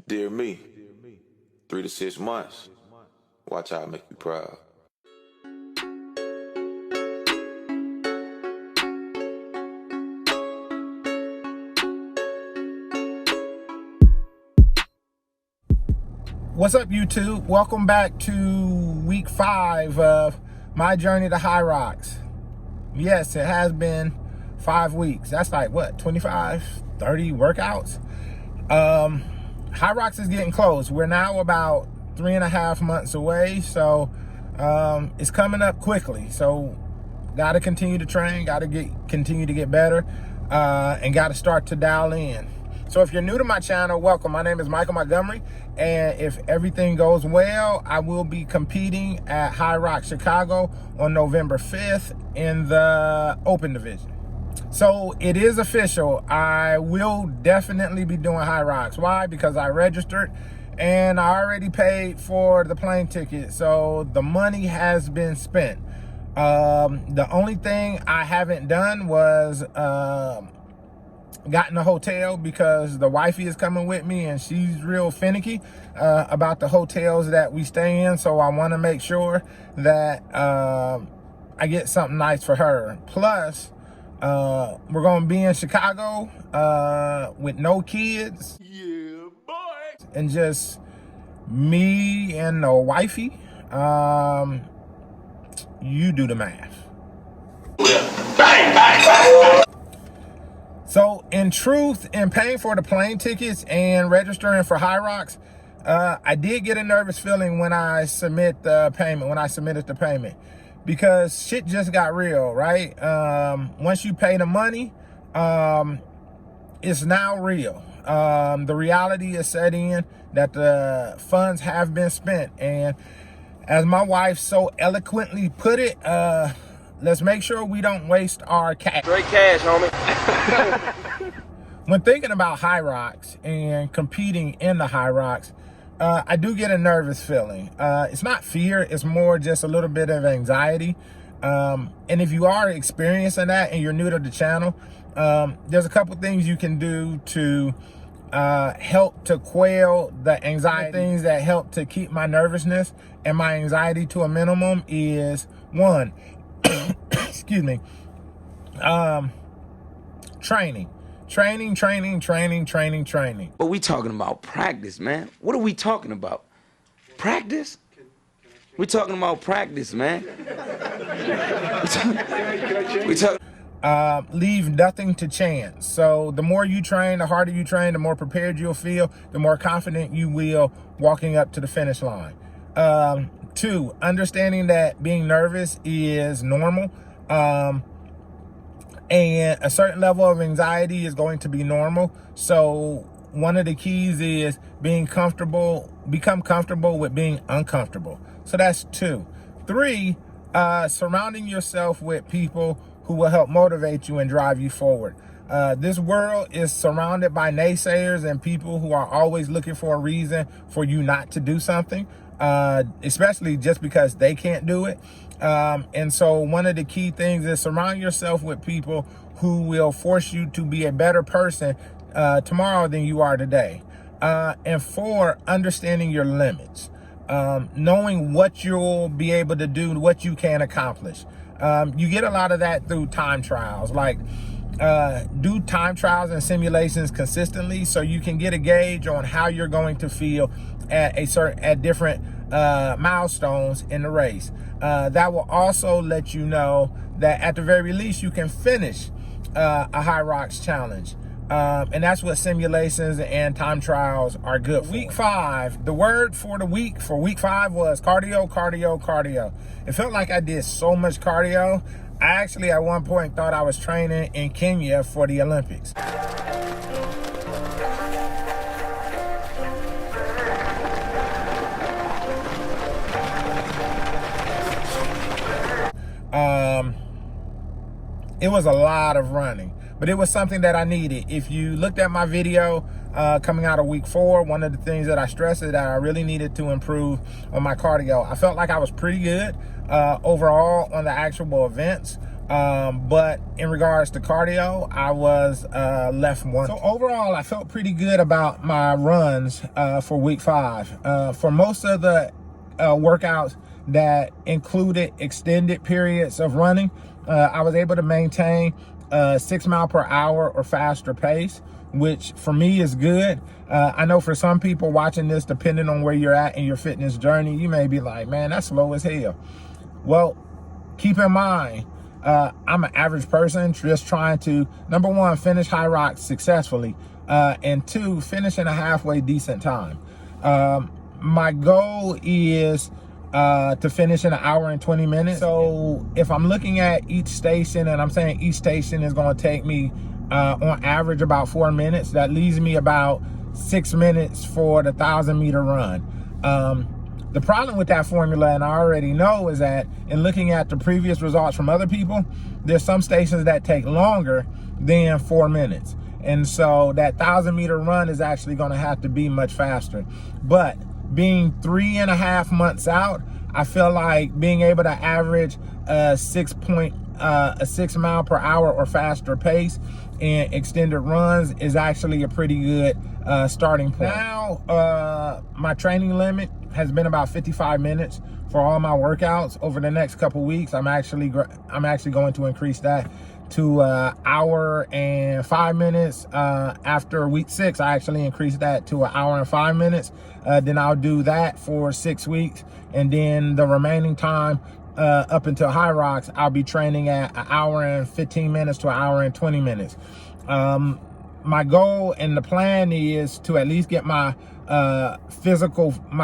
Dear me, 3 to 6 months. Watch how I make you proud. What's up, YouTube? Welcome back to week 5 of my journey to Hyrox. Yes, it has been 5 weeks. That's like what, 25, 30 workouts? Hyrox is getting close. We're now about 3.5 months away, so it's coming up quickly. So gotta continue to train, continue to get better, and gotta start to dial in. So if you're new to my channel, welcome. My name is Michael Montgomery, and if everything goes well, I will be competing at Hyrox Chicago on November 5th in the Open Division. So it is official. I will definitely be doing Hyrox. Why? Because I registered and I already paid for the plane ticket. So the money has been spent. The only thing I haven't done was gotten a hotel, because the wifey is coming with me and she's real finicky about the hotels that we stay in. So I want to make sure that I get something nice for her. Plus, we're going to be in Chicago with no kids. Yeah, boy. And just me and the wifey. You do the math. Bang, bang, bang. So in truth, in paying for the plane tickets and registering for Hyrox, I did get a nervous feeling when I submitted the payment, because shit just got real, right? Once you pay the money, it's now real. The reality is set in that the funds have been spent. And as my wife so eloquently put it, let's make sure we don't waste our cash. Straight cash, homie. When thinking about Hyrox and competing in the Hyrox, I do get a nervous feeling. It's not fear, it's more just a little bit of anxiety. And if you are experiencing that and you're new to the channel, there's a couple things you can do to help to quell the anxiety. Things that help to keep my nervousness and my anxiety to a minimum is, one, excuse me, training. But we talking about practice, man. What are we talking about? Practice? We're talking about practice, man. Leave nothing to chance. So the more you train, the harder you train, the more prepared you'll feel, the more confident you will walking up to the finish line. 2, understanding that being nervous is normal. And a certain level of anxiety is going to be normal. So one of the keys is become comfortable with being uncomfortable. So that's 2. 3, surrounding yourself with people who will help motivate you and drive you forward. This world is surrounded by naysayers and people who are always looking for a reason for you not to do something, especially just because they can't do it. And so one of the key things is surround yourself with people who will force you to be a better person tomorrow than you are today. And 4, understanding your limits, knowing what you'll be able to do, what you can accomplish. You get a lot of that through time trials. Like, do time trials and simulations consistently so you can get a gauge on how you're going to feel at different milestones in the race. That will also let you know that at the very least you can finish a Hyrox challenge. And that's what simulations and time trials are good for. Week 5, the word for the week for week 5 was cardio. It felt like I did so much cardio. I actually at one point thought I was training in Kenya for the Olympics. It was a lot of running, but it was something that I needed. If you looked at my video coming out of week 4, one of the things that I stressed is that I really needed to improve on my cardio. I felt like I was pretty good overall on the actual events, But in regards to cardio, I was left one. So overall, I felt pretty good about my runs for week 5. For most of the workouts that included extended periods of running, I was able to maintain 6 mile per hour or faster pace, which for me is good. I know for some people watching this, depending on where you're at in your fitness journey, you may be like, man, that's slow as hell. Well, keep in mind, I'm an average person just trying to, number one, finish Hyrox successfully, and 2, finish in a halfway decent time. My goal is to finish in 1 hour and 20 minutes. So if I'm looking at each station, and I'm saying each station is going to take me on average about 4 minutes, that leaves me about 6 minutes for the 1,000-meter run. The problem with that formula, and I already know, is that in looking at the previous results from other people, there's some stations that take longer than 4 minutes. And so that 1,000-meter run is actually going to have to be much faster. But being 3.5 months out, I feel like being able to average a 6 mile per hour or faster pace in extended runs is actually a pretty good starting point. Now, my training limit has been about 55 minutes for all my workouts. Over the next couple weeks, I'm actually going to increase that to 1 hour and 5 minutes. After week 6, I actually increased that to 1 hour and 5 minutes. Then I'll do that for 6 weeks, and then the remaining time up until Hyrox, I'll be training at 1 hour and 15 minutes to 1 hour and 20 minutes. My goal and the plan is to at least get my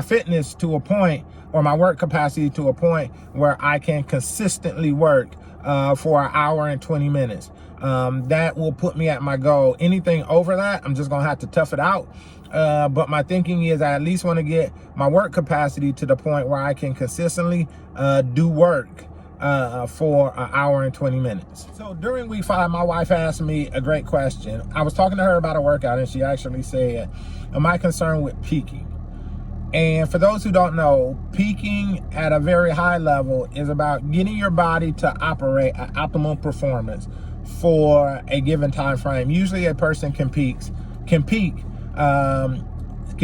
fitness to a point, or my work capacity to a point where I can consistently work for 1 hour and 20 minutes. That will put me at my goal. Anything over that, I'm just gonna have to tough it out. But my thinking is I at least want to get my work capacity to the point where I can consistently do work for 1 hour and 20 minutes. So during week 5, my wife asked me a great question. I was talking to her about a workout, and she actually said, am I concerned with peaking? And for those who don't know, peaking at a very high level is about getting your body to operate at optimal performance for a given time frame. Usually a person can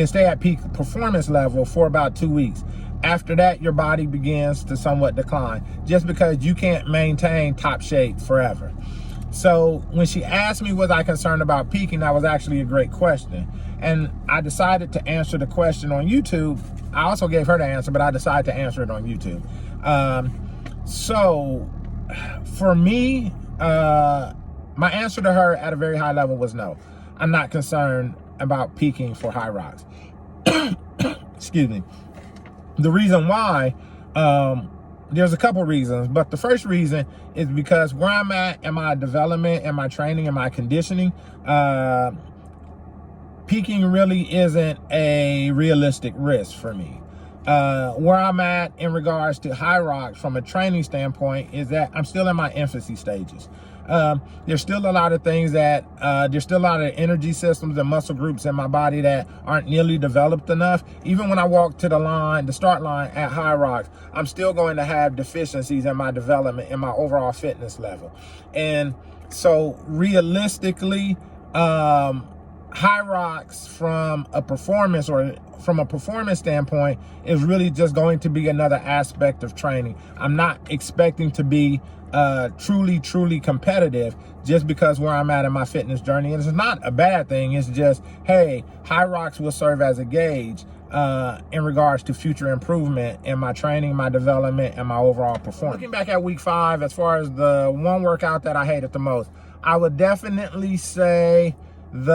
stay at peak performance level for about 2 weeks. After that, your body begins to somewhat decline, just because you can't maintain top shape forever. So when she asked me, was I concerned about peaking, that was actually a great question. And I decided to answer the question on YouTube. I also gave her the answer, but I decided to answer it on YouTube. So for me, my answer to her at a very high level was no. I'm not concerned about peaking for Hyrox. Excuse me. The reason why, there's a couple reasons, but the first reason is because where I'm at in my development and my training and my conditioning, peaking really isn't a realistic risk for me. Where I'm at in regards to Hyrox from a training standpoint is that I'm still in my infancy stages. There's still a lot of things that, there's still a lot of energy systems and muscle groups in my body that aren't nearly developed enough. Even when I walk to the start line at Hyrox, I'm still going to have deficiencies in my development and my overall fitness level. And so realistically, Hyrox from a performance standpoint is really just going to be another aspect of training. I'm not expecting to be truly competitive just because where I'm at in my fitness journey. And it's not a bad thing. It's just, hey, Hyrox will serve as a gauge in regards to future improvement in my training, my development, and my overall performance. Looking back at week 5, as far as the one workout that I hated the most, I would definitely say the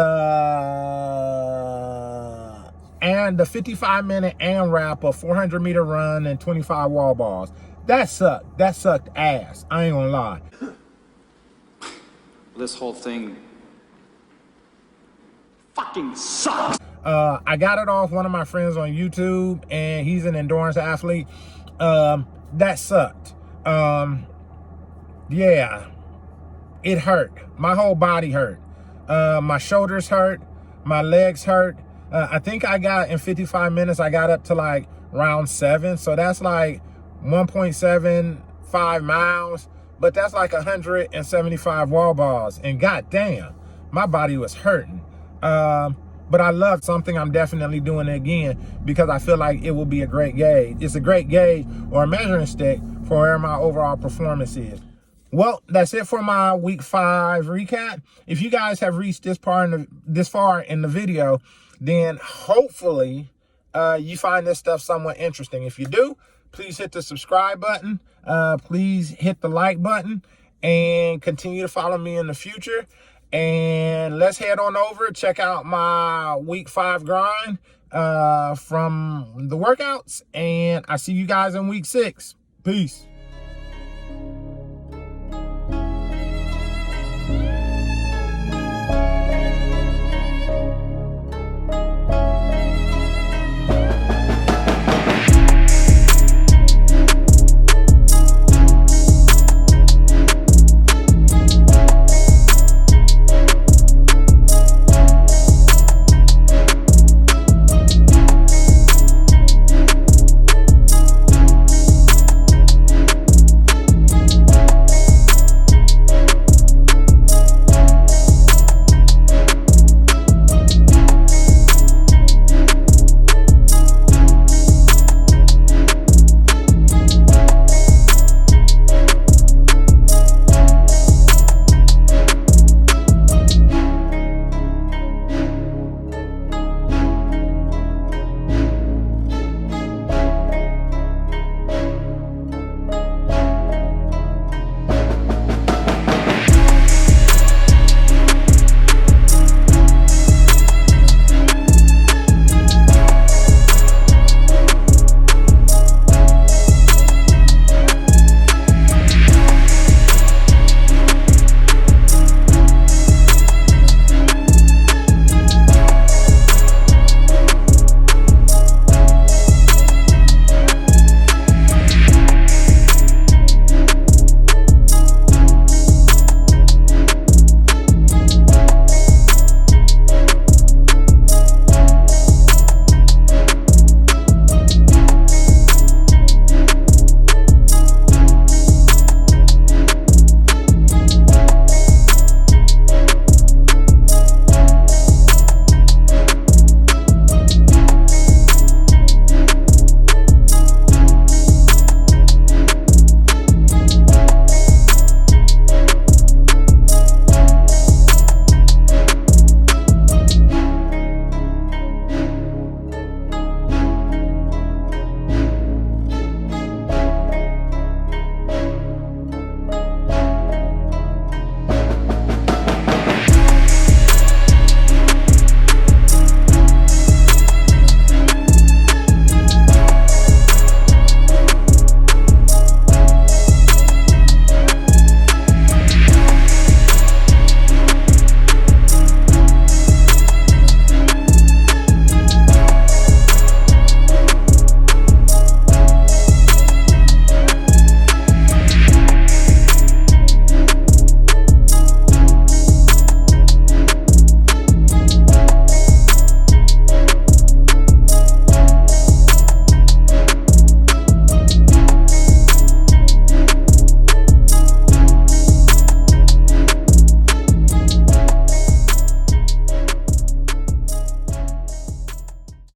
55-minute AMRAP of 400-meter run and 25 wall balls. That sucked. That sucked ass. I ain't gonna lie. This whole thing fucking sucks. I got it off one of my friends on YouTube, and he's an endurance athlete. That sucked. Yeah, it hurt. My whole body hurt. My shoulders hurt. My legs hurt. I think I got in 55 minutes, I got up to like round 7. So that's like 1.75 miles. but that's like 175 wall balls. And goddamn, my body was hurting. But I love something. I'm definitely doing it again because I feel like it will be a great gauge. It's a great gauge or a measuring stick for where my overall performance is. Well, that's it for my week 5 recap. If you guys have reached this far in the video, then hopefully you find this stuff somewhat interesting. If you do, please hit the subscribe button. Please hit the like button and continue to follow me in the future. And let's head on over, check out my week 5 grind from the workouts. And I see you guys in week 6. Peace.